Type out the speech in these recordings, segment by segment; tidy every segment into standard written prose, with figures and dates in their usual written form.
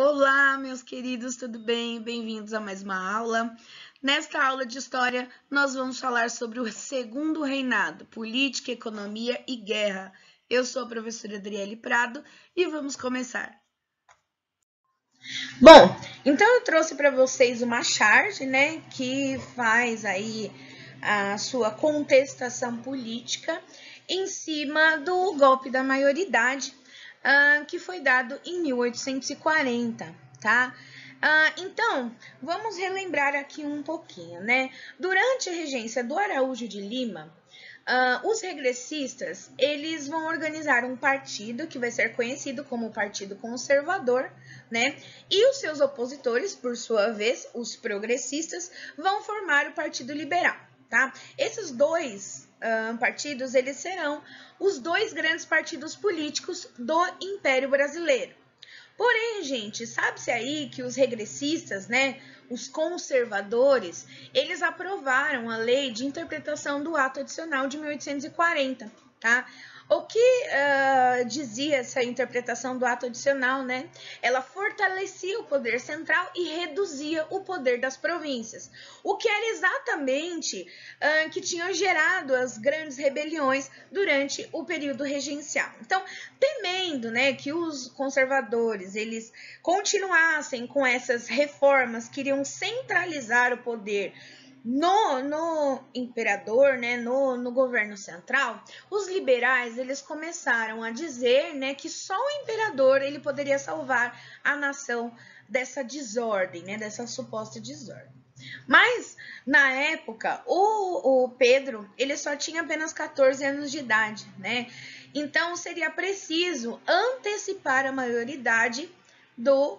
Olá, meus queridos, tudo bem? Bem-vindos a mais uma aula. Nesta aula de História, nós vamos falar sobre o Segundo Reinado, Política, Economia e Guerra. Eu sou a professora Adriele Prado e vamos começar. Bom, então eu trouxe para vocês uma charge, né, que faz aí a sua contestação política em cima do golpe da maioridade, que foi dado em 1840, tá? Então, vamos relembrar aqui um pouquinho, né? Durante a regência do Araújo de Lima, os regressistas, eles vão organizar um partido que vai ser conhecido como Partido Conservador, né? E os seus opositores, por sua vez, os progressistas, vão formar o Partido Liberal, tá? Esses dois partidos, eles serão os dois grandes partidos políticos do Império Brasileiro. Porém, gente, sabe-se aí que os regressistas, né, os conservadores, eles aprovaram a lei de interpretação do ato adicional de 1840, tá? O que dizia essa interpretação do ato adicional, né? Ela fortalecia o poder central e reduzia o poder das províncias, o que era exatamente que tinha gerado as grandes rebeliões durante o período regencial. Então, temendo, né, que os conservadores eles continuassem com essas reformas que iriam centralizar o poder no imperador, né, no governo central, os liberais eles começaram a dizer, né, que só o imperador ele poderia salvar a nação dessa desordem, né, dessa suposta desordem. Mas, na época, o Pedro ele só tinha apenas 14 anos de idade, né? Então, seria preciso antecipar a maioridade do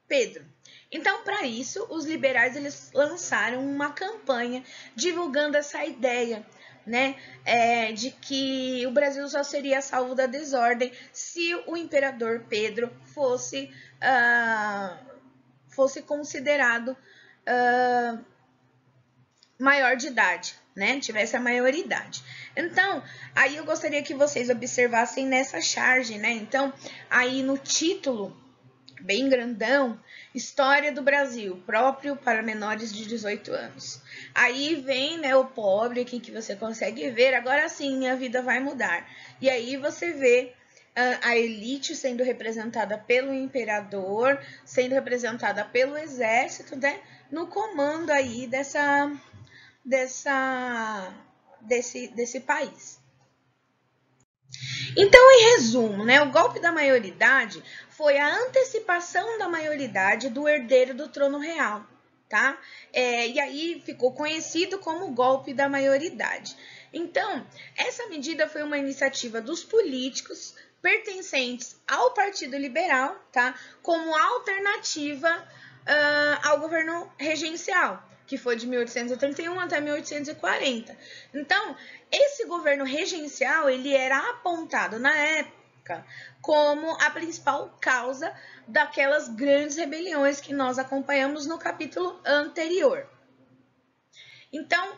Pedro. Então, para isso, os liberais eles lançaram uma campanha divulgando essa ideia, né, de que o Brasil só seria salvo da desordem se o imperador Pedro fosse considerado maior de idade, né, tivesse a maioridade. Então, aí eu gostaria que vocês observassem nessa charge, né, então, aí no título, bem grandão, História do Brasil, próprio para menores de 18 anos. Aí vem, né, o pobre aqui que você consegue ver, agora sim minha vida vai mudar. E aí você vê a elite sendo representada pelo imperador, sendo representada pelo exército, né, no comando aí desse país. Então, em resumo, né, o golpe da maioridade foi a antecipação da maioridade do herdeiro do trono real, tá? E aí ficou conhecido como golpe da maioridade. Então, essa medida foi uma iniciativa dos políticos pertencentes ao Partido Liberal, tá? Como alternativa ao governo regencial, que foi de 1831 até 1840. Então, esse governo regencial, ele era apontado na época como a principal causa daquelas grandes rebeliões que nós acompanhamos no capítulo anterior. Então,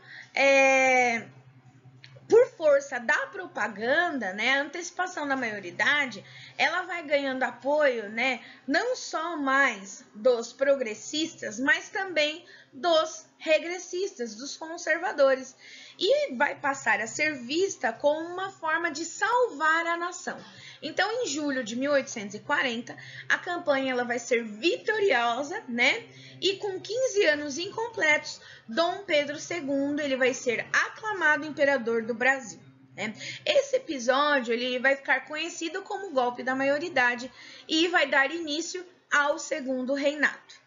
por força da propaganda, né, a antecipação da maioridade, ela vai ganhando apoio, né, não só mais dos progressistas, mas também dos regressistas, dos conservadores, e vai passar a ser vista como uma forma de salvar a nação. Então, em julho de 1840, a campanha ela vai ser vitoriosa, né? E com 15 anos incompletos, Dom Pedro II ele vai ser aclamado imperador do Brasil. Né? Esse episódio ele vai ficar conhecido como golpe da maioridade e vai dar início ao Segundo Reinado.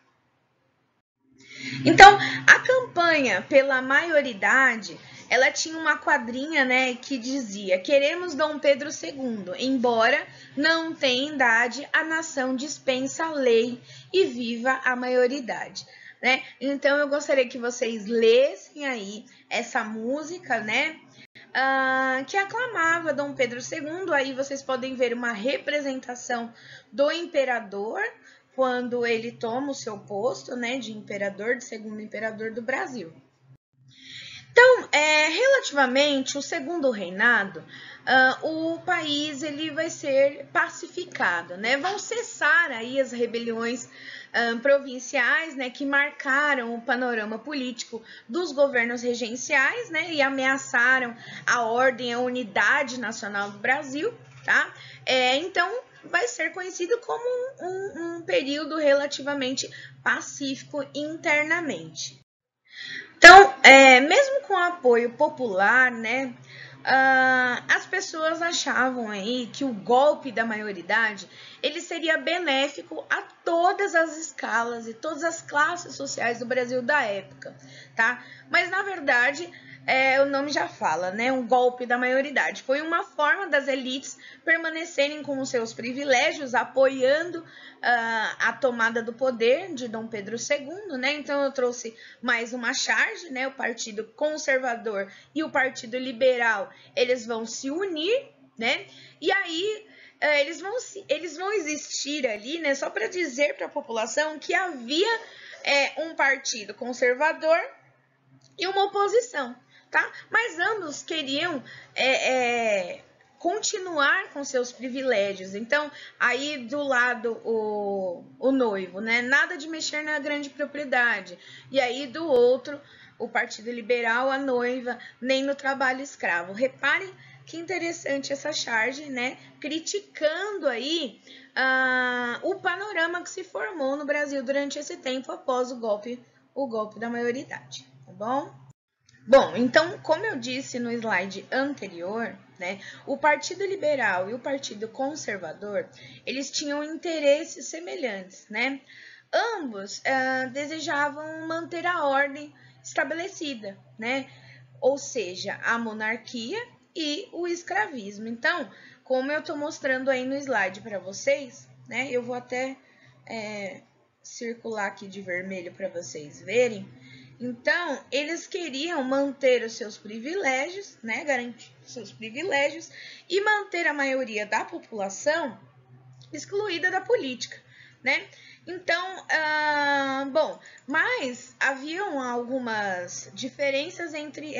Então, a campanha pela maioridade, ela tinha uma quadrinha, né, que dizia: queremos Dom Pedro II, embora não tenha idade, a nação dispensa a lei e viva a maioridade. Né? Então, eu gostaria que vocês lessem aí essa música, né, que aclamava Dom Pedro II. Aí vocês podem ver uma representação do imperador quando ele toma o seu posto, né, de imperador, de segundo imperador do Brasil. Então, relativamente o segundo reinado, o país ele vai ser pacificado, né? Vão cessar aí as rebeliões provinciais, né, que marcaram o panorama político dos governos regenciais, né, e ameaçaram a ordem, a unidade nacional do Brasil, tá? Então, vai ser conhecido como um período relativamente pacífico internamente. Então, mesmo com apoio popular, né, as pessoas achavam aí que o golpe da maioridade ele seria benéfico a todas as escalas e todas as classes sociais do Brasil da época, tá? Mas na verdade, o nome já fala, né? Um golpe da maioridade. Foi uma forma das elites permanecerem com os seus privilégios, apoiando a tomada do poder de Dom Pedro II, né? Então eu trouxe mais uma charge, né? O Partido Conservador e o Partido Liberal, eles vão se unir, né? E aí eles vão existir ali, né? Só para dizer para a população que havia um partido conservador e uma oposição, tá? Mas ambos queriam continuar com seus privilégios. Então, aí do lado o noivo, né? Nada de mexer na grande propriedade. E aí do outro, o Partido Liberal, a noiva, nem no trabalho escravo. Reparem que interessante essa charge, né? Criticando aí o panorama que se formou no Brasil durante esse tempo após o golpe da maioridade, tá bom? Bom, então, como eu disse no slide anterior, né, o Partido Liberal e o Partido Conservador, eles tinham interesses semelhantes, né? Ambos desejavam manter a ordem estabelecida, né? Ou seja, a monarquia e o escravismo. Então, como eu estou mostrando aí no slide para vocês, né? Eu vou até circular aqui de vermelho para vocês verem. Então, eles queriam manter os seus privilégios, né, garantir os seus privilégios e manter a maioria da população excluída da política, né? Então, bom, mas haviam algumas diferenças entre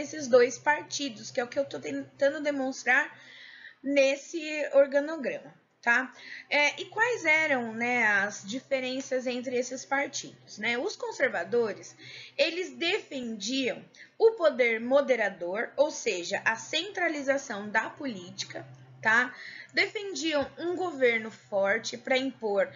esses dois partidos, que é o que eu estou tentando demonstrar nesse organograma. Tá? E quais eram, né, as diferenças entre esses partidos? Né? Os conservadores, eles defendiam o poder moderador, ou seja, a centralização da política, tá? Defendiam um governo forte para impor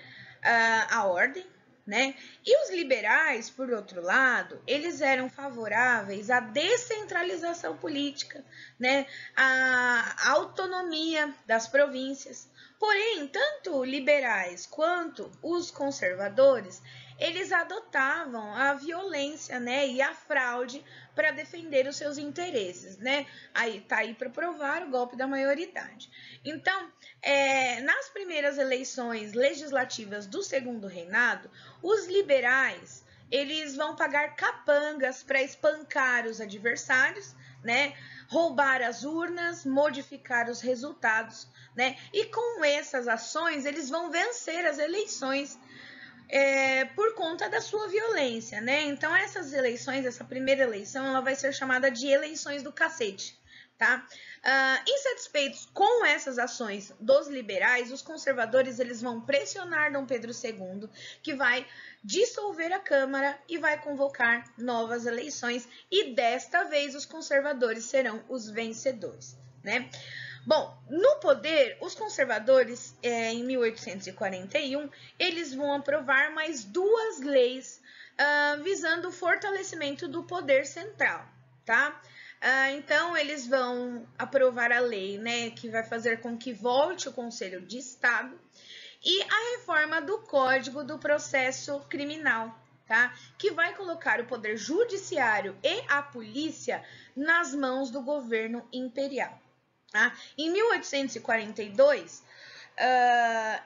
a ordem, né? E os liberais, por outro lado, eles eram favoráveis à descentralização política, né? À autonomia das províncias. Porém, tanto liberais quanto os conservadores, eles adotavam a violência, né, e a fraude para defender os seus interesses, né? Aí tá aí para provar o golpe da maioridade. Então, nas primeiras eleições legislativas do segundo reinado, os liberais, eles vão pagar capangas para espancar os adversários, né? Roubar as urnas, modificar os resultados, né? E com essas ações, eles vão vencer as eleições por conta da sua violência, né? Então, essas eleições, essa primeira eleição, ela vai ser chamada de eleições do cacete, tá? Insatisfeitos com essas ações dos liberais, os conservadores eles vão pressionar Dom Pedro II, que vai dissolver a Câmara e vai convocar novas eleições, e desta vez os conservadores serão os vencedores, né? Bom, no poder, os conservadores, em 1841, eles vão aprovar mais duas leis visando o fortalecimento do poder central, tá? Então, eles vão aprovar a lei, né, que vai fazer com que volte o Conselho de Estado e a reforma do Código do Processo Criminal, tá? Que vai colocar o poder judiciário e a polícia nas mãos do governo imperial. Tá? Em 1842,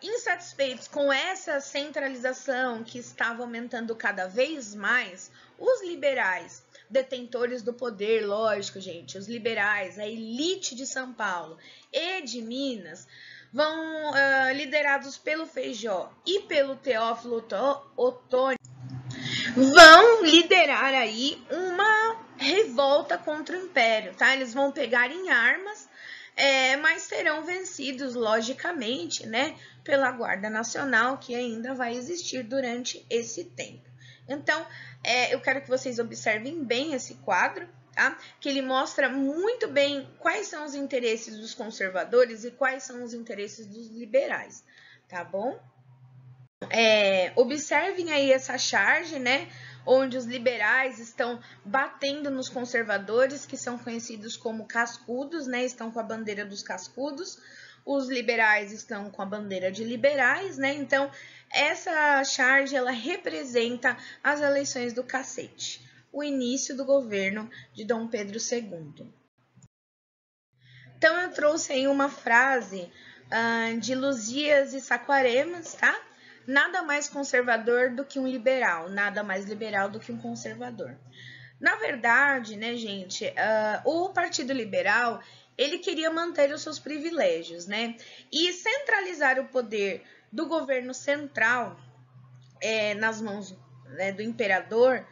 insatisfeitos com essa centralização que estava aumentando cada vez mais, os liberais, detentores do poder, lógico, gente, os liberais, a elite de São Paulo e de Minas, vão, liderados pelo Feijó e pelo Teófilo Otoni, vão liderar aí uma revolta contra o Império, tá? Eles vão pegar em armas, mas serão vencidos, logicamente, né, pela Guarda Nacional, que ainda vai existir durante esse tempo. Então, eu quero que vocês observem bem esse quadro, tá? Que ele mostra muito bem quais são os interesses dos conservadores e quais são os interesses dos liberais, tá bom? Observem aí essa charge, né? Onde os liberais estão batendo nos conservadores, que são conhecidos como cascudos, né? Estão com a bandeira dos cascudos. Os liberais estão com a bandeira de liberais, né? Então, essa charge, ela representa as eleições do cacete, o início do governo de Dom Pedro II. Então, eu trouxe aí uma frase de Lusíads e Saquaremas, tá? Nada mais conservador do que um liberal, nada mais liberal do que um conservador. Na verdade, né, gente, o Partido Liberal, ele queria manter os seus privilégios, né? E centralizar o poder do governo central nas mãos, né, do imperador,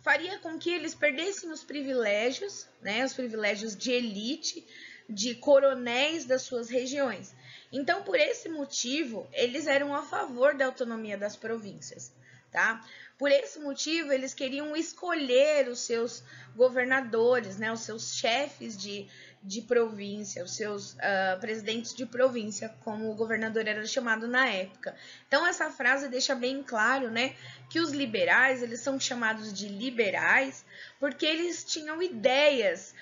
faria com que eles perdessem os privilégios, né, os privilégios de elite, de coronéis das suas regiões. Então, por esse motivo, eles eram a favor da autonomia das províncias, tá? Por esse motivo, eles queriam escolher os seus governadores, né, os seus chefes de província, os seus presidentes de província, como o governador era chamado na época. Então, essa frase deixa bem claro, né, que os liberais, eles são chamados de liberais porque eles tinham ideias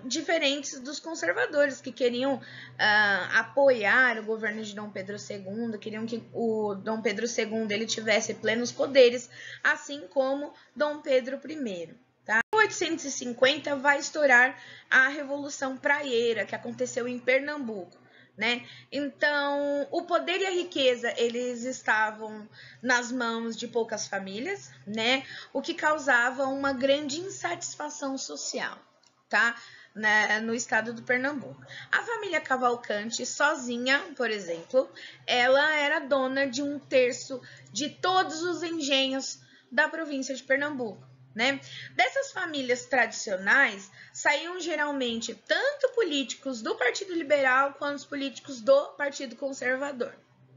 diferentes dos conservadores, que queriam apoiar o governo de Dom Pedro II, queriam que o Dom Pedro II ele tivesse plenos poderes, assim como Dom Pedro I. Tá? Em 1850 vai estourar a Revolução Praieira, que aconteceu em Pernambuco. Né? Então, o poder e a riqueza, eles estavam nas mãos de poucas famílias, né? O que causava uma grande insatisfação social, tá? No estado do Pernambuco. A família Cavalcante, sozinha, por exemplo, ela era dona de 1/3 de todos os engenhos da província de Pernambuco. Né? Dessas famílias tradicionais, saíam geralmente tanto políticos do Partido Liberal quanto os políticos do Partido Conservador.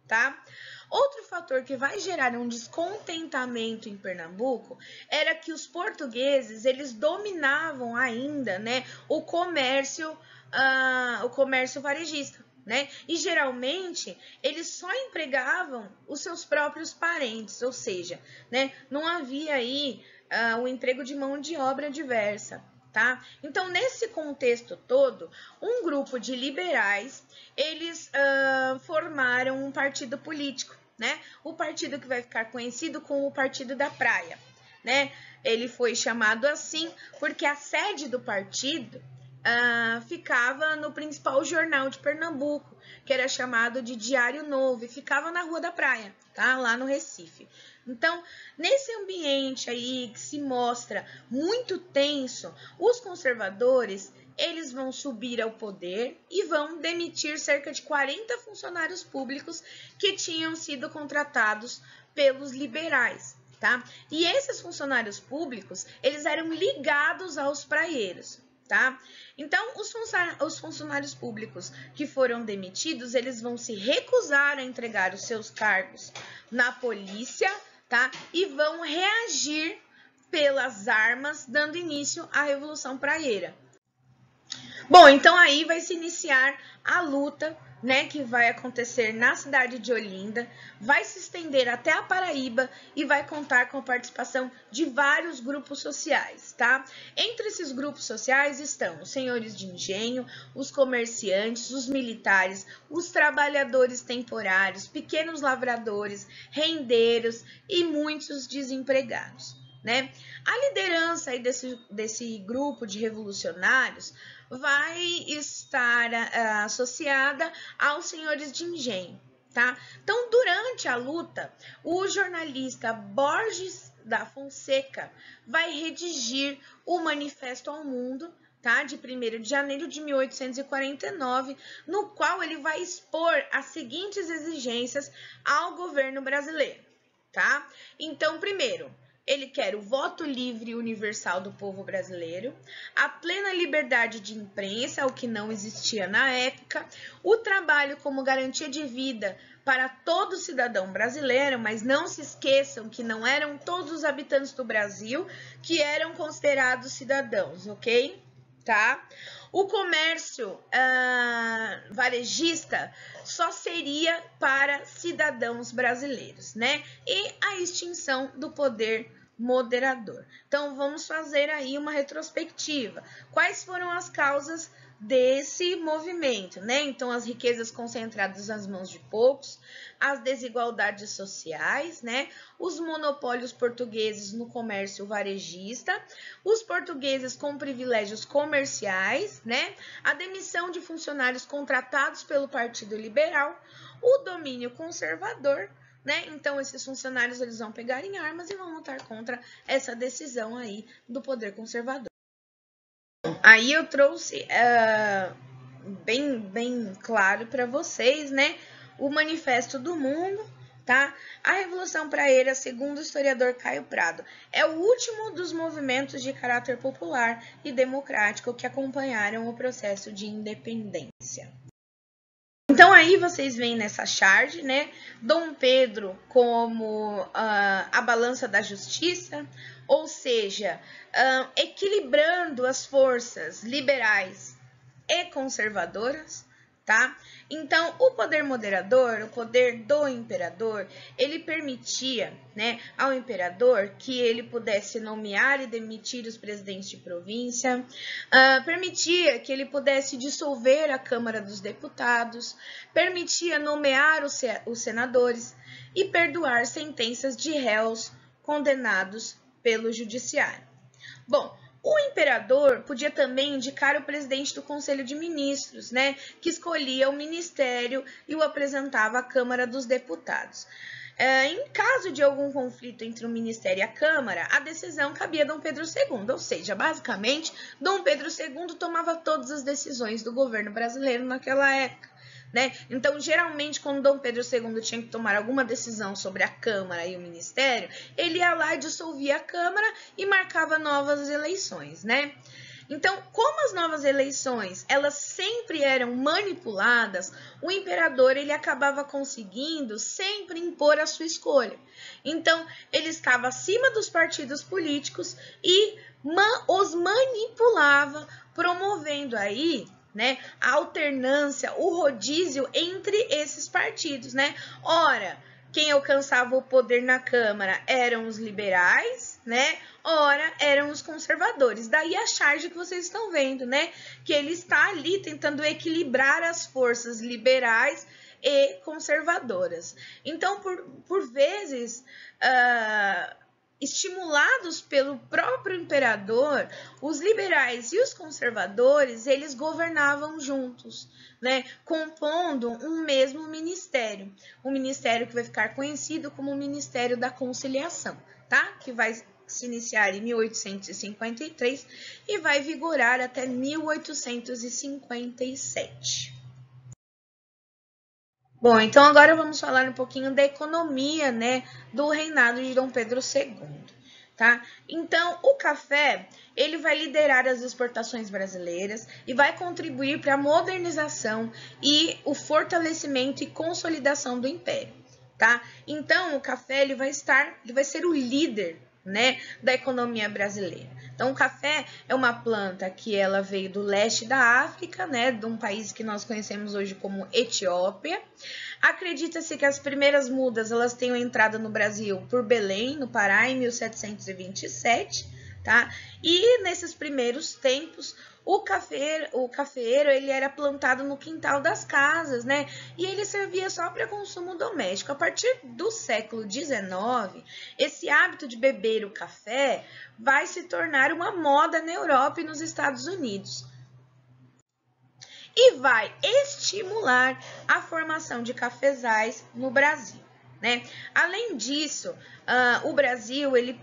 Tá? Outro fator que vai gerar um descontentamento em Pernambuco era que os portugueses eles dominavam ainda, né, o comércio varejista. Né? E geralmente eles só empregavam os seus próprios parentes, ou seja, né, não havia aí o emprego de mão de obra diversa. Tá? Então, nesse contexto todo, um grupo de liberais, eles formaram um partido político, né? O partido que vai ficar conhecido como o Partido da Praia, né? Ele foi chamado assim porque a sede do partido ficava no principal jornal de Pernambuco, que era chamado de Diário Novo, e ficava na Rua da Praia, tá? Lá no Recife. Então, nesse ambiente aí que se mostra muito tenso, os conservadores, eles vão subir ao poder e vão demitir cerca de 40 funcionários públicos que tinham sido contratados pelos liberais, tá? E esses funcionários públicos, eles eram ligados aos praieiros. Tá? Então, os funcionários públicos que foram demitidos, eles vão se recusar a entregar os seus cargos na polícia, tá? E vão reagir pelas armas, dando início à Revolução Praieira. Bom, então aí vai se iniciar a luta, né, que vai acontecer na cidade de Olinda, vai se estender até a Paraíba e vai contar com a participação de vários grupos sociais, tá? Entre esses grupos sociais estão os senhores de engenho, os comerciantes, os militares, os trabalhadores temporários, pequenos lavradores, rendeiros e muitos desempregados, né? A liderança aí desse grupo de revolucionários vai estar associada aos senhores de engenho, tá? Então, durante a luta, o jornalista Borges da Fonseca vai redigir o Manifesto ao Mundo, tá? De 1º de janeiro de 1849, no qual ele vai expor as seguintes exigências ao governo brasileiro, tá? Então, primeiro, ele quer o voto livre e universal do povo brasileiro, a plena liberdade de imprensa, o que não existia na época, o trabalho como garantia de vida para todo cidadão brasileiro, mas não se esqueçam que não eram todos os habitantes do Brasil que eram considerados cidadãos, ok? Tá? O comércio varejista só seria para cidadãos brasileiros, né? E a extinção do poder moderador. Então, vamos fazer aí uma retrospectiva. Quais foram as causas desse movimento, né? Então, as riquezas concentradas nas mãos de poucos, as desigualdades sociais, né? Os monopólios portugueses no comércio varejista, os portugueses com privilégios comerciais, né? A demissão de funcionários contratados pelo Partido Liberal, o domínio conservador, né? Então, esses funcionários eles vão pegar em armas e vão lutar contra essa decisão aí do poder conservador. Aí eu trouxe bem claro para vocês, né? O Manifesto do Mundo, tá? A Revolução Praeira, segundo o historiador Caio Prado, é o último dos movimentos de caráter popular e democrático que acompanharam o processo de independência. Então, aí vocês veem nessa charge, né, Dom Pedro como a balança da justiça, ou seja, equilibrando as forças liberais e conservadoras, tá? Então, o poder moderador, o poder do imperador, ele permitia, né, ao imperador que ele pudesse nomear e demitir os presidentes de província, permitia que ele pudesse dissolver a Câmara dos Deputados, permitia nomear os senadores e perdoar sentenças de réus condenados pelo judiciário. Bom, o imperador podia também indicar o presidente do Conselho de Ministros, né, que escolhia o ministério e o apresentava à Câmara dos Deputados. Em caso de algum conflito entre o ministério e a Câmara, a decisão cabia a Dom Pedro II, ou seja, basicamente, Dom Pedro II tomava todas as decisões do governo brasileiro naquela época. Né? Então, geralmente, quando Dom Pedro II tinha que tomar alguma decisão sobre a Câmara e o Ministério, ele ia lá e dissolvia a Câmara e marcava novas eleições, né? Então, como as novas eleições, elas sempre eram manipuladas, o imperador ele acabava conseguindo sempre impor a sua escolha. Então, ele estava acima dos partidos políticos e os manipulava, promovendo aí, né, a alternância, o rodízio entre esses partidos, né? Ora, quem alcançava o poder na Câmara eram os liberais, né? Ora, eram os conservadores. Daí a charge que vocês estão vendo, né? Que ele está ali tentando equilibrar as forças liberais e conservadoras. Então, por vezes, estimulados pelo próprio imperador, os liberais e os conservadores, eles governavam juntos, né, compondo um mesmo ministério, um ministério que vai ficar conhecido como o Ministério da Conciliação, tá? Que vai se iniciar em 1853 e vai vigorar até 1857. Bom, então agora vamos falar um pouquinho da economia, né, do reinado de Dom Pedro II, tá? Então, o café, ele vai liderar as exportações brasileiras e vai contribuir para a modernização e o fortalecimento e consolidação do império, tá? Então, o café, ele vai ser o líder, né, da economia brasileira. Então, o café é uma planta que ela veio do leste da África, né, de um país que nós conhecemos hoje como Etiópia. Acredita-se que as primeiras mudas elas tenham entrado no Brasil por Belém, no Pará, em 1727, tá? E nesses primeiros tempos, o cafeeiro ele era plantado no quintal das casas, né? E ele servia só para consumo doméstico. A partir do século XIX, esse hábito de beber o café vai se tornar uma moda na Europa e nos Estados Unidos. E vai estimular a formação de cafezais no Brasil, né? Além disso, o Brasil ele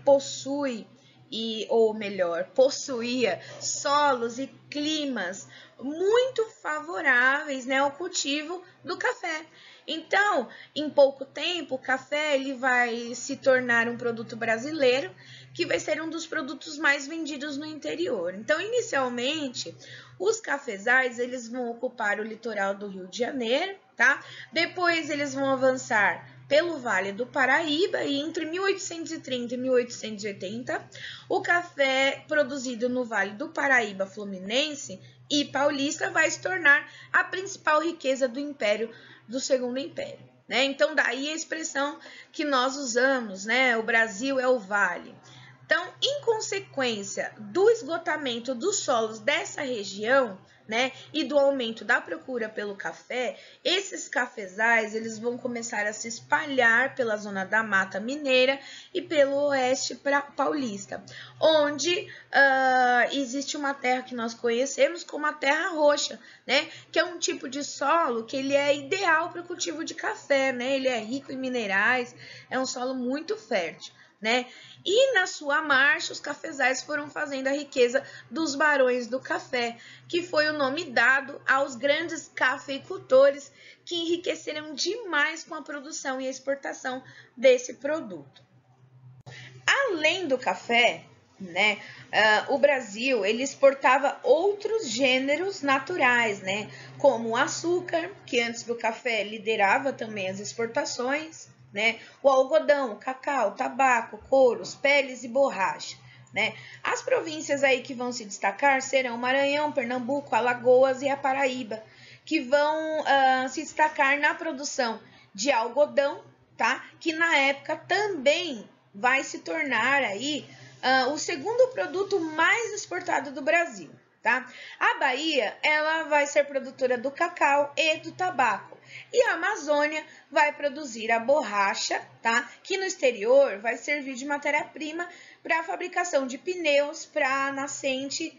possuía solos e climas muito favoráveis, né, ao cultivo do café. Então, em pouco tempo, o café ele vai se tornar um produto brasileiro, que vai ser um dos produtos mais vendidos no interior. Então, inicialmente, os cafezais eles vão ocupar o litoral do Rio de Janeiro, tá? Depois eles vão avançar pelo Vale do Paraíba e entre 1830 e 1880, o café produzido no Vale do Paraíba Fluminense e Paulista vai se tornar a principal riqueza do Império, do Segundo Império, né? Então, daí a expressão que nós usamos, né? O Brasil é o vale. Então, em consequência do esgotamento dos solos dessa região, né, e do aumento da procura pelo café, esses cafezais eles vão começar a se espalhar pela zona da Mata Mineira e pelo oeste paulista, onde existe uma terra que nós conhecemos como a terra roxa, né, que é um tipo de solo que ele é ideal para o cultivo de café, né, ele é rico em minerais, é um solo muito fértil, né? E na sua marcha, os cafezais foram fazendo a riqueza dos barões do café, que foi o nome dado aos grandes cafeicultores que enriqueceram demais com a produção e a exportação desse produto. Além do café, né, o Brasil ele exportava outros gêneros naturais, né, como o açúcar, que antes do café liderava também as exportações, né, o algodão, o cacau, o tabaco, couros, peles e borracha, né. As províncias aí que vão se destacar serão Maranhão, Pernambuco, Alagoas e a Paraíba, que vão se destacar na produção de algodão, tá, que na época também vai se tornar aí o segundo produto mais exportado do Brasil, tá? A Bahia, ela vai ser produtora do cacau e do tabaco. E a Amazônia vai produzir a borracha, tá? Que no exterior vai servir de matéria-prima para a fabricação de pneus para a nascente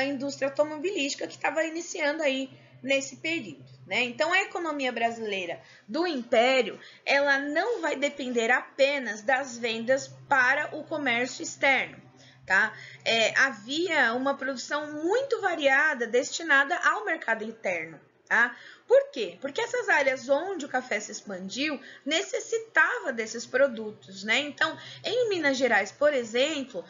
indústria automobilística que estava iniciando aí nesse período, né? Então, a economia brasileira do Império, ela não vai depender apenas das vendas para o comércio externo, tá? Havia uma produção muito variada destinada ao mercado interno, tá? Por quê? Porque essas áreas onde o café se expandiu necessitava desses produtos, né? Então, em Minas Gerais, por exemplo,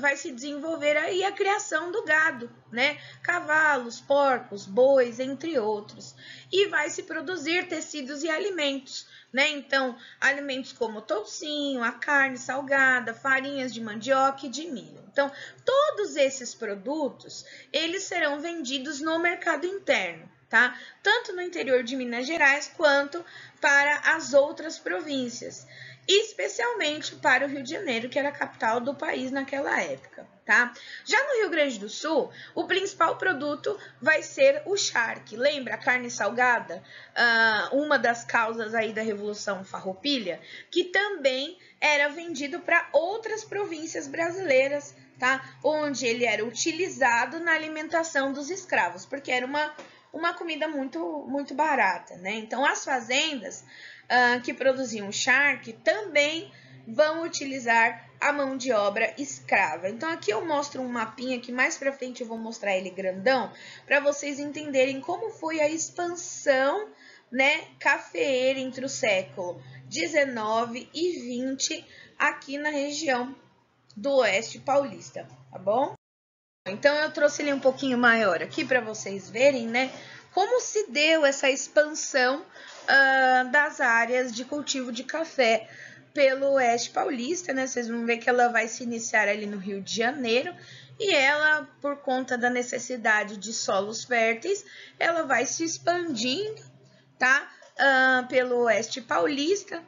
vai se desenvolver aí a criação do gado, né? Cavalos, porcos, bois, entre outros. E vai se produzir tecidos e alimentos, né? Então, alimentos como toucinho, a carne salgada, farinhas de mandioca e de milho. Então, todos esses produtos, eles serão vendidos no mercado interno, tá? Tanto no interior de Minas Gerais quanto para as outras províncias, especialmente para o Rio de Janeiro, que era a capital do país naquela época, tá? Já no Rio Grande do Sul, o principal produto vai ser o charque. Lembra a carne salgada? Uma das causas aí da Revolução Farroupilha, que também era vendido para outras províncias brasileiras, tá? Onde ele era utilizado na alimentação dos escravos, porque era uma comida muito barata, né? Então, as fazendas que produziam charque também vão utilizar a mão de obra escrava. Então, aqui eu mostro um mapinha que mais para frente eu vou mostrar ele grandão, para vocês entenderem como foi a expansão, né, cafeeira entre o século 19 e 20 aqui na região do Oeste Paulista, tá bom? Então, eu trouxe ele um pouquinho maior aqui para vocês verem, né, como se deu essa expansão das áreas de cultivo de café pelo Oeste Paulista, né? Vocês vão ver que ela vai se iniciar ali no Rio de Janeiro e ela, por conta da necessidade de solos férteis, ela vai se expandindo, tá? Pelo Oeste Paulista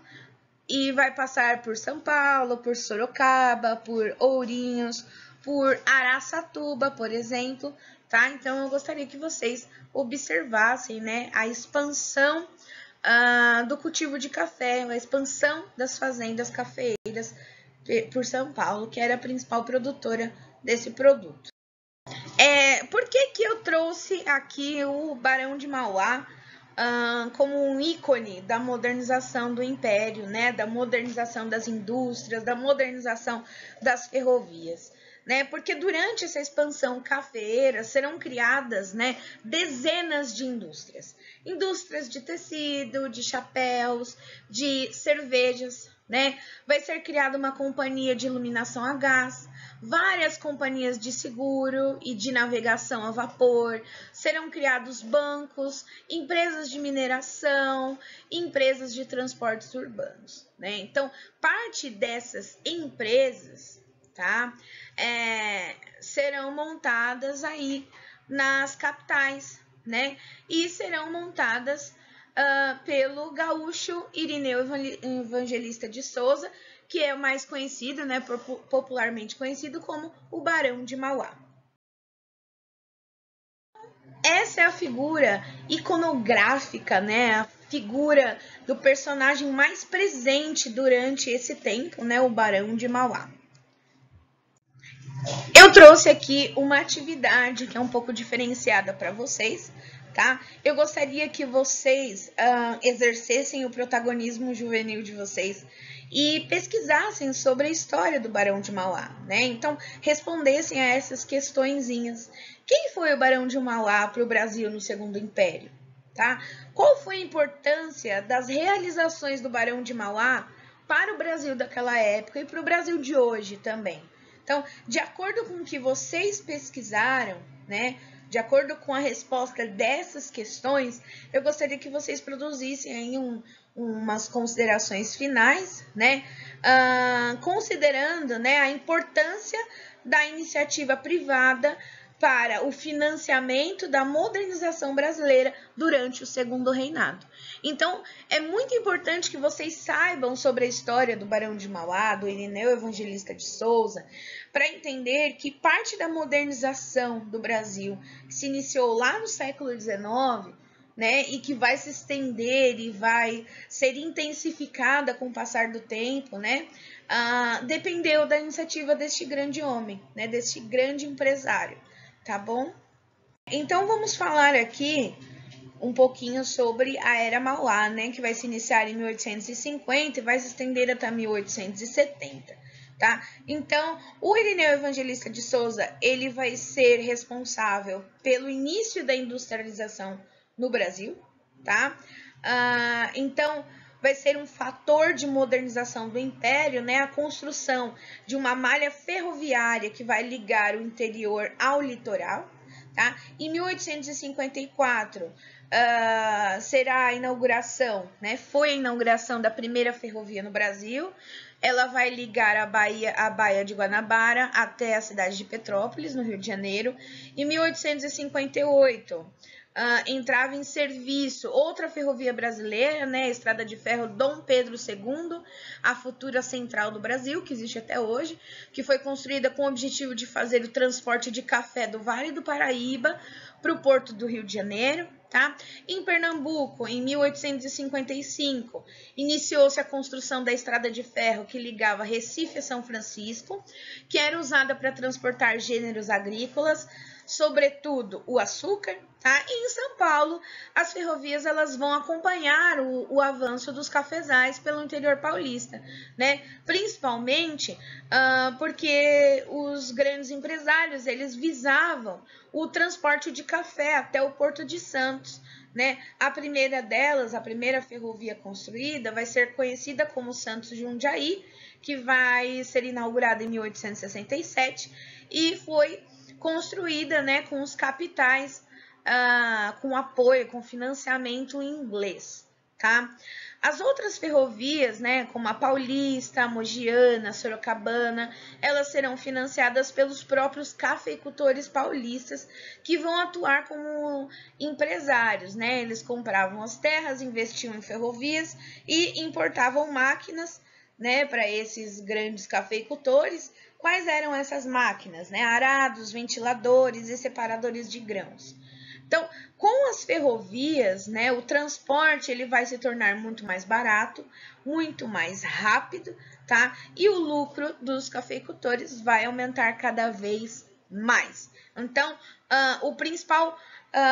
e vai passar por São Paulo, por Sorocaba, por Ourinhos, por Araçatuba, por exemplo, tá? Então, eu gostaria que vocês observassem, né, a expansão do cultivo de café, a expansão das fazendas cafeeiras por São Paulo, que era a principal produtora desse produto. Por que eu trouxe aqui o Barão de Mauá como um ícone da modernização do Império, né? Da modernização das indústrias, da modernização das ferrovias? né? Porque durante essa expansão cafeeira serão criadas, né, dezenas de indústrias. Indústrias de tecido, de chapéus, de cervejas, né? Vai ser criada uma companhia de iluminação a gás, várias companhias de seguro e de navegação a vapor, serão criados bancos, empresas de mineração, empresas de transportes urbanos, né? Então, parte dessas empresas, tá, serão montadas aí nas capitais, né? E serão montadas pelo gaúcho Irineu Evangelista de Souza, que é o mais conhecido, né, popularmente conhecido como o Barão de Mauá. Essa é a figura iconográfica, né, a figura do personagem mais presente durante esse tempo, né, o Barão de Mauá. Eu trouxe aqui uma atividade que é um pouco diferenciada para vocês, tá? Eu gostaria que vocês exercessem o protagonismo juvenil de vocês e pesquisassem sobre a história do Barão de Mauá, né? Então, respondessem a essas questõezinhas. Quem foi o Barão de Mauá para o Brasil no Segundo Império, tá? Qual foi a importância das realizações do Barão de Mauá para o Brasil daquela época e para o Brasil de hoje também? Então, de acordo com o que vocês pesquisaram, né, de acordo com a resposta dessas questões, eu gostaria que vocês produzissem aí umas considerações finais, né, considerando, né, a importância da iniciativa privada para o financiamento da modernização brasileira durante o Segundo Reinado. Então, é muito importante que vocês saibam sobre a história do Barão de Mauá, do Irineu Evangelista de Souza, para entender que parte da modernização do Brasil, que se iniciou lá no século XIX, né, e que vai se estender e vai ser intensificada com o passar do tempo, né, dependeu da iniciativa deste grande homem, né, deste grande empresário, tá bom? Então, vamos falar aqui um pouquinho sobre a Era Mauá, né, que vai se iniciar em 1850 e vai se estender até 1870. Tá? Então, o Irineu Evangelista de Souza, ele vai ser responsável pelo início da industrialização no Brasil, tá? Então, vai ser um fator de modernização do Império, né? A construção de uma malha ferroviária que vai ligar o interior ao litoral, tá? Em 1854, será a inauguração, né? Foi a inauguração da primeira ferrovia no Brasil. Ela vai ligar a Baía de Guanabara até a cidade de Petrópolis, no Rio de Janeiro. Em 1858, entrava em serviço outra ferrovia brasileira, né, a Estrada de Ferro Dom Pedro II, a futura Central do Brasil, que existe até hoje, que foi construída com o objetivo de fazer o transporte de café do Vale do Paraíba para o Porto do Rio de Janeiro. Tá? Em Pernambuco, em 1855, iniciou-se a construção da estrada de ferro que ligava Recife a São Francisco, que era usada para transportar gêneros agrícolas, sobretudo o açúcar. Tá? E em São Paulo, as ferrovias elas vão acompanhar o avanço dos cafezais pelo interior paulista, né? Principalmente porque os grandes empresários eles visavam o transporte de café até o Porto de Santos, né? A primeira delas, a primeira ferrovia construída, vai ser conhecida como Santos Jundiaí, que vai ser inaugurada em 1867 e foi construída, né, com os capitais, com apoio, com financiamento em inglês, tá? As outras ferrovias, né, como a Paulista, a Mogiana, a Sorocabana, elas serão financiadas pelos próprios cafeicultores paulistas que vão atuar como empresários, né? Eles compravam as terras, investiam em ferrovias e importavam máquinas, né, para esses grandes cafeicultores. Quais eram essas máquinas, né? Arados, ventiladores e separadores de grãos. Então, com as ferrovias, né, o transporte ele vai se tornar muito mais barato, muito mais rápido, tá? E o lucro dos cafeicultores vai aumentar cada vez mais. Então, o principal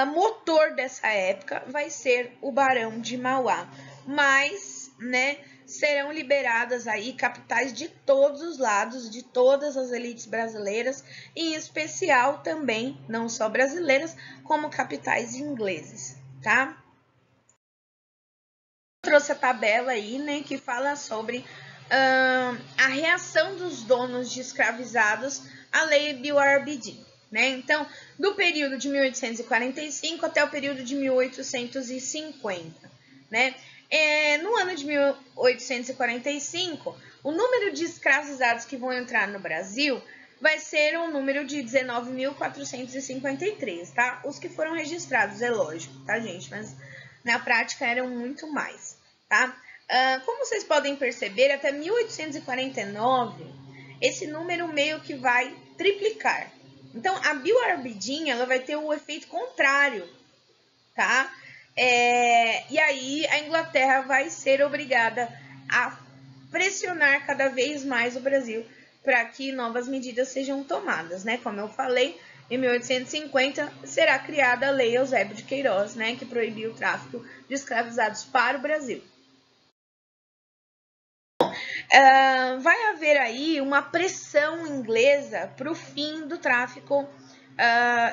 motor dessa época vai ser o Barão de Mauá. Mas, né, serão liberadas aí capitais de todos os lados, de todas as elites brasileiras, em especial também, não só brasileiras, como capitais ingleses, tá? Eu trouxe a tabela aí, né, que fala sobre a reação dos donos de escravizados à lei Bill-Arbidin, né? Então, do período de 1845 até o período de 1850, né? No ano de 1845, o número de escravizados que vão entrar no Brasil vai ser um número de 19.453, tá? Os que foram registrados, é lógico, tá, gente? Mas na prática eram muito mais, tá? Como vocês podem perceber, até 1849, esse número meio que vai triplicar. Então, a Bill-Arbidin, ela vai ter o efeito contrário, tá? E aí, a Inglaterra vai ser obrigada a pressionar cada vez mais o Brasil para que novas medidas sejam tomadas, né? Como eu falei, em 1850 será criada a Lei Eusébio de Queiroz, né? Que proibiu o tráfico de escravizados para o Brasil. Vai haver aí uma pressão inglesa para o fim do tráfico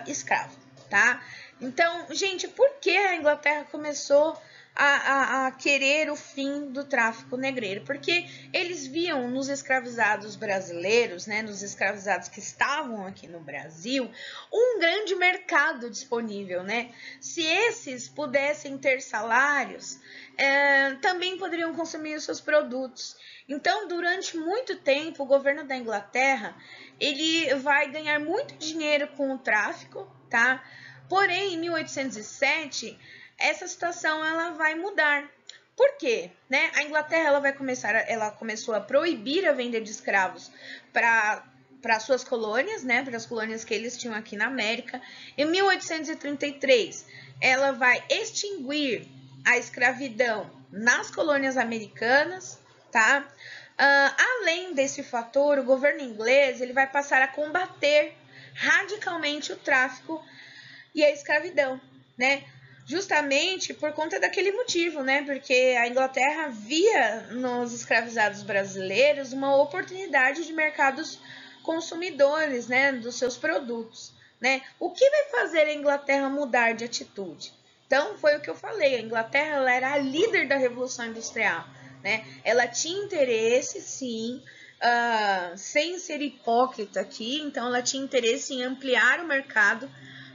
escravo, tá? Então, gente, por que a Inglaterra começou a querer o fim do tráfico negreiro? Porque eles viam nos escravizados brasileiros, né, nos escravizados que estavam aqui no Brasil, um grande mercado disponível, né? Se esses pudessem ter salários, também poderiam consumir os seus produtos. Então, durante muito tempo, o governo da Inglaterra, ele vai ganhar muito dinheiro com o tráfico, tá? Porém, em 1807, essa situação ela vai mudar. Por quê? Né? A Inglaterra ela começou a proibir a venda de escravos para suas colônias, né? Para as colônias que eles tinham aqui na América. Em 1833, ela vai extinguir a escravidão nas colônias americanas, tá? Além desse fator, o governo inglês ele vai passar a combater radicalmente o tráfico e a escravidão, né? Justamente por conta daquele motivo, né? Porque a Inglaterra via nos escravizados brasileiros uma oportunidade de mercados consumidores, né? Dos seus produtos, né? O que vai fazer a Inglaterra mudar de atitude? Então, foi o que eu falei, a Inglaterra ela era a líder da Revolução Industrial, né? Ela tinha interesse, sim, sem ser hipócrita aqui, então ela tinha interesse em ampliar o mercado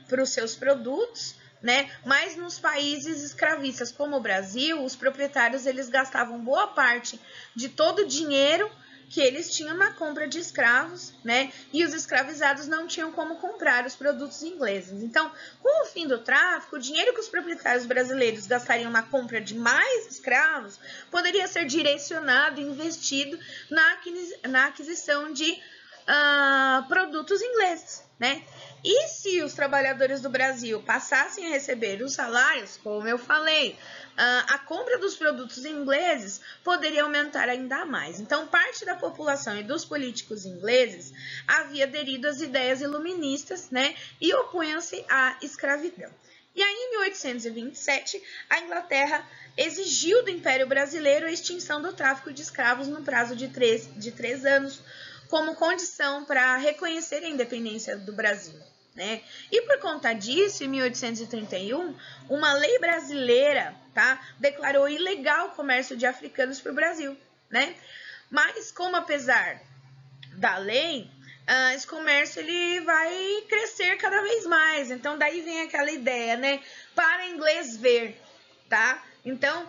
para os seus produtos, né? Mas nos países escravistas como o Brasil, os proprietários eles gastavam boa parte de todo o dinheiro que eles tinham na compra de escravos, né? E os escravizados não tinham como comprar os produtos ingleses. Então, com o fim do tráfico, o dinheiro que os proprietários brasileiros gastariam na compra de mais escravos poderia ser direcionado e investido na aquisição de produtos ingleses, né? E se os trabalhadores do Brasil passassem a receber os salários, como eu falei, a compra dos produtos ingleses poderia aumentar ainda mais. Então, parte da população e dos políticos ingleses havia aderido às ideias iluministas, né, e opunham-se à escravidão. E aí, em 1827, a Inglaterra exigiu do Império Brasileiro a extinção do tráfico de escravos no prazo de 3 anos, como condição para reconhecer a independência do Brasil, né? E por conta disso, em 1831, uma lei brasileira, tá, declarou ilegal o comércio de africanos para o Brasil, né? Mas como apesar da lei, esse comércio ele vai crescer cada vez mais. Então daí vem aquela ideia, né? Para inglês ver, tá? Então,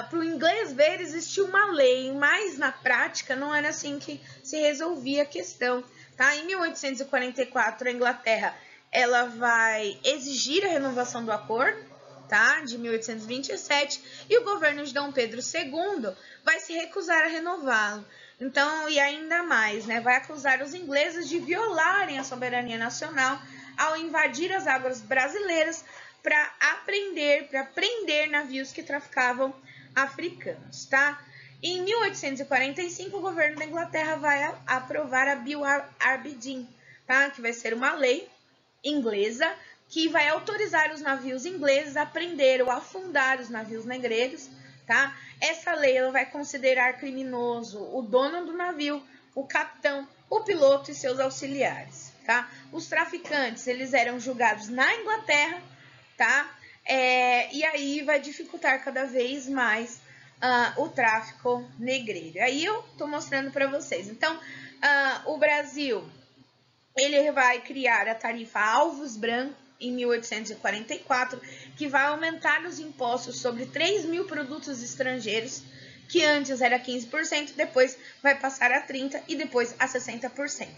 para o inglês ver existia uma lei, mas na prática não era assim que se resolvia a questão, tá? Em 1844, a Inglaterra ela vai exigir a renovação do acordo, tá? De 1827, e o governo de Dom Pedro II vai se recusar a renová-lo. Então, e ainda mais, né? Vai acusar os ingleses de violarem a soberania nacional ao invadir as águas brasileiras para prender navios que traficavam africanos, tá? Em 1845, o governo da Inglaterra vai aprovar a Bill-Arbidin, tá? Que vai ser uma lei inglesa que vai autorizar os navios ingleses a prender ou afundar os navios negreiros, tá? Essa lei ela vai considerar criminoso o dono do navio, o capitão, o piloto e seus auxiliares, tá? Os traficantes, eles eram julgados na Inglaterra, tá? E aí vai dificultar cada vez mais o tráfico negreiro. Aí eu tô mostrando para vocês. Então, o Brasil, ele vai criar a tarifa Alvos Branco em 1844, que vai aumentar os impostos sobre 3.000 produtos estrangeiros, que antes era 15%, depois vai passar a 30% e depois a 60%.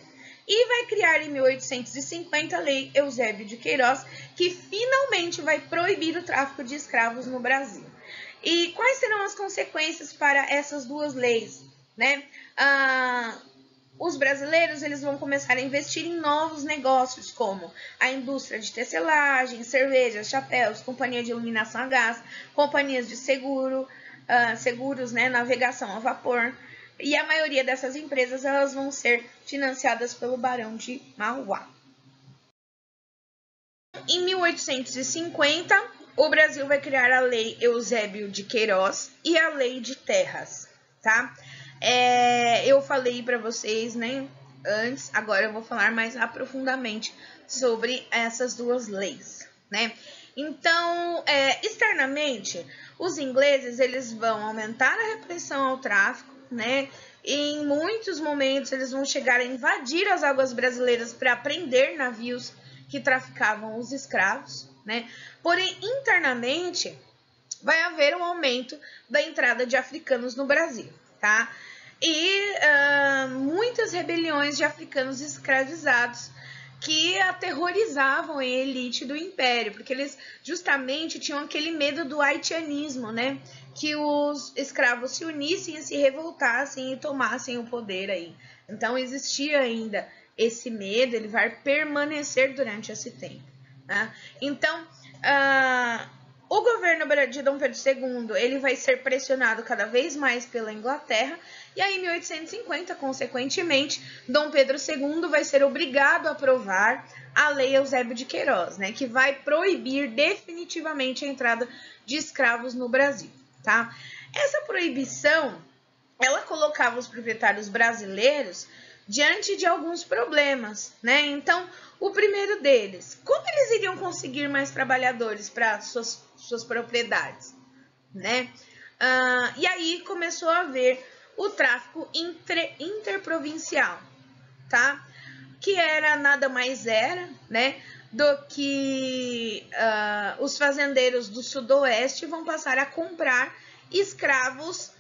E vai criar em 1850 a Lei Eusébio de Queiroz, que finalmente vai proibir o tráfico de escravos no Brasil. E quais serão as consequências para essas duas leis, né? Os brasileiros eles vão começar a investir em novos negócios, como a indústria de tecelagem, cervejas, chapéus, companhia de iluminação a gás, companhias de seguros, né, navegação a vapor. E a maioria dessas empresas elas vão ser financiadas pelo Barão de Mauá. Em 1850, o Brasil vai criar a Lei Eusébio de Queiroz e a Lei de Terras, tá? Eu falei para vocês, né, antes, agora eu vou falar mais aprofundadamente sobre essas duas leis, né? Então, externamente, os ingleses eles vão aumentar a repressão ao tráfico, né? Em muitos momentos eles vão chegar a invadir as águas brasileiras para prender navios que traficavam os escravos, né? Porém, internamente, vai haver um aumento da entrada de africanos no Brasil, tá? E muitas rebeliões de africanos escravizados que aterrorizavam a elite do império, porque eles justamente tinham aquele medo do haitianismo, né? Que os escravos se unissem e se revoltassem e tomassem o poder aí. Então existia ainda esse medo, ele vai permanecer durante esse tempo, né? Então, o governo de Dom Pedro II, ele vai ser pressionado cada vez mais pela Inglaterra, e aí em 1850, consequentemente, Dom Pedro II vai ser obrigado a aprovar a Lei Eusébio de Queiroz, né, que vai proibir definitivamente a entrada de escravos no Brasil, tá? Essa proibição, ela colocava os proprietários brasileiros diante de alguns problemas, né? Então, o primeiro deles, como eles iriam conseguir mais trabalhadores para suas propriedades, né? E aí começou a haver o tráfico interprovincial, tá? Que era nada mais né, do que os fazendeiros do sudoeste vão passar a comprar escravos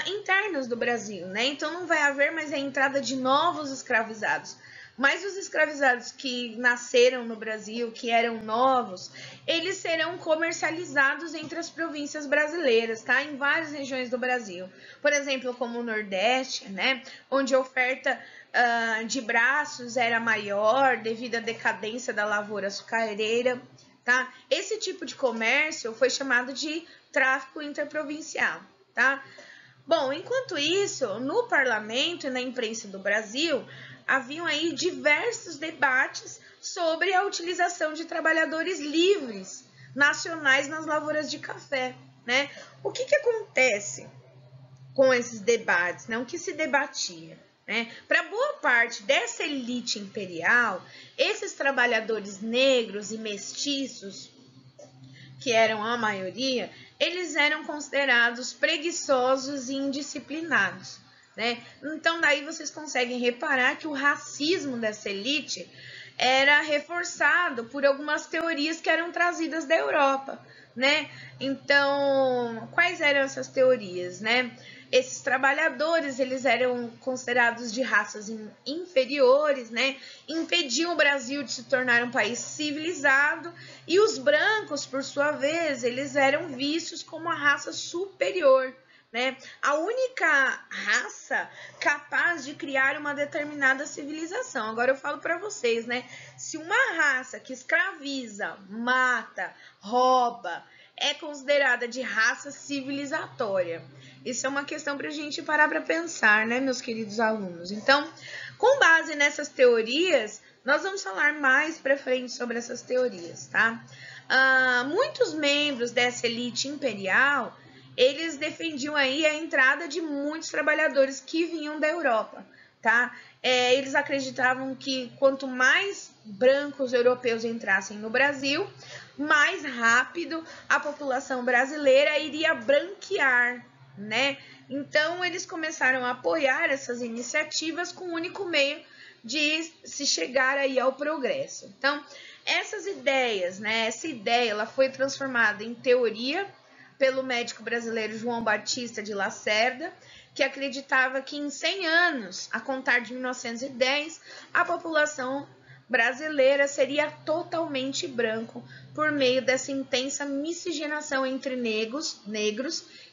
internos do Brasil, né? Então não vai haver mais a entrada de novos escravizados. Mas os escravizados que nasceram no Brasil, que eram novos, eles serão comercializados entre as províncias brasileiras, tá? Em várias regiões do Brasil. Por exemplo, como o Nordeste, né? Onde a oferta de braços era maior devido à decadência da lavoura açucareira, tá? Esse tipo de comércio foi chamado de tráfico interprovincial, tá? Bom, enquanto isso, no parlamento e na imprensa do Brasil, haviam aí diversos debates sobre a utilização de trabalhadores livres nacionais nas lavouras de café, né? O que acontece com esses debates, né? O que se debatia, né? Para boa parte dessa elite imperial, esses trabalhadores negros e mestiços, que eram a maioria, eles eram considerados preguiçosos e indisciplinados, né? Então, daí vocês conseguem reparar que o racismo dessa elite era reforçado por algumas teorias que eram trazidas da Europa, né? Então, quais eram essas teorias, né? Esses trabalhadores, eles eram considerados de raças inferiores, né? Impediam o Brasil de se tornar um país civilizado, e os brancos, por sua vez, eles eram vistos como a raça superior, né? A única raça capaz de criar uma determinada civilização. Agora eu falo para vocês, né? Se uma raça que escraviza, mata, rouba, é considerada de raça civilizatória. Isso é uma questão para a gente parar para pensar, né, meus queridos alunos? Então, com base nessas teorias, nós vamos falar mais para frente sobre essas teorias, tá? Muitos membros dessa elite imperial, eles defendiam aí a entrada de muitos trabalhadores que vinham da Europa, tá? Eles acreditavam que quanto mais brancos europeus entrassem no Brasil, mais rápido a população brasileira iria branquear, né? Então, eles começaram a apoiar essas iniciativas com o único meio de se chegar aí ao progresso. Então, essas ideias, né? Essa ideia, ela foi transformada em teoria pelo médico brasileiro João Batista de Lacerda, que acreditava que em 100 anos, a contar de 1910, a população brasileira seria totalmente branco por meio dessa intensa miscigenação entre negros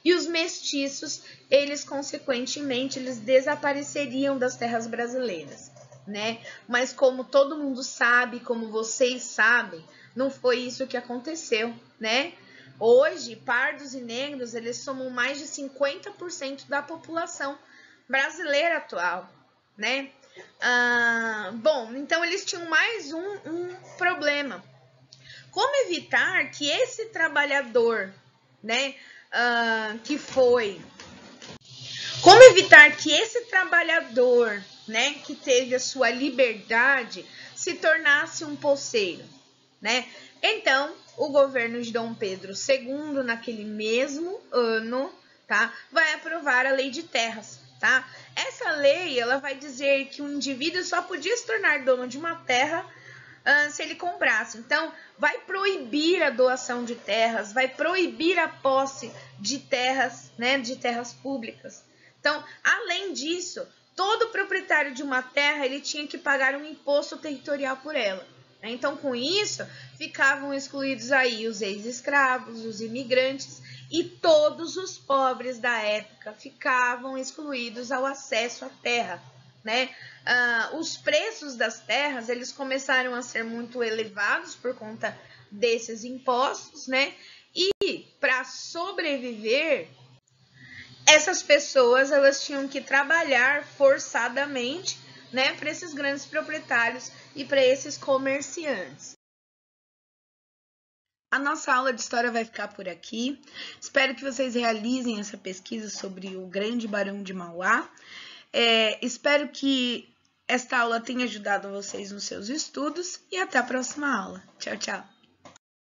e os mestiços, eles consequentemente eles desapareceriam das terras brasileiras, né? Mas como todo mundo sabe, como vocês sabem, não foi isso que aconteceu, né? Hoje, pardos e negros, eles somam mais de 50% da população brasileira atual, né? Bom, então eles tinham mais um problema. Como evitar que esse trabalhador, né, Como evitar que esse trabalhador, né, que teve a sua liberdade, se tornasse um poceiro, né? Então, o governo de Dom Pedro II, naquele mesmo ano, tá, vai aprovar a Lei de Terras, tá? Essa lei, ela vai dizer que um indivíduo só podia se tornar dono de uma terra se ele comprasse. Então, vai proibir a doação de terras, vai proibir a posse de terras, né, de terras públicas. Então, além disso, todo proprietário de uma terra, ele tinha que pagar um imposto territorial por ela. Então, com isso, ficavam excluídos aí os ex-escravos, os imigrantes e todos os pobres da época ficavam excluídos ao acesso à terra, né? Os preços das terras, eles começaram a ser muito elevados por conta desses impostos, né? E para sobreviver, essas pessoas elas tinham que trabalhar forçadamente, né, para esses grandes proprietários e para esses comerciantes. A nossa aula de história vai ficar por aqui. Espero que vocês realizem essa pesquisa sobre o Grande Barão de Mauá. Espero que esta aula tenha ajudado vocês nos seus estudos e até a próxima aula. Tchau, tchau!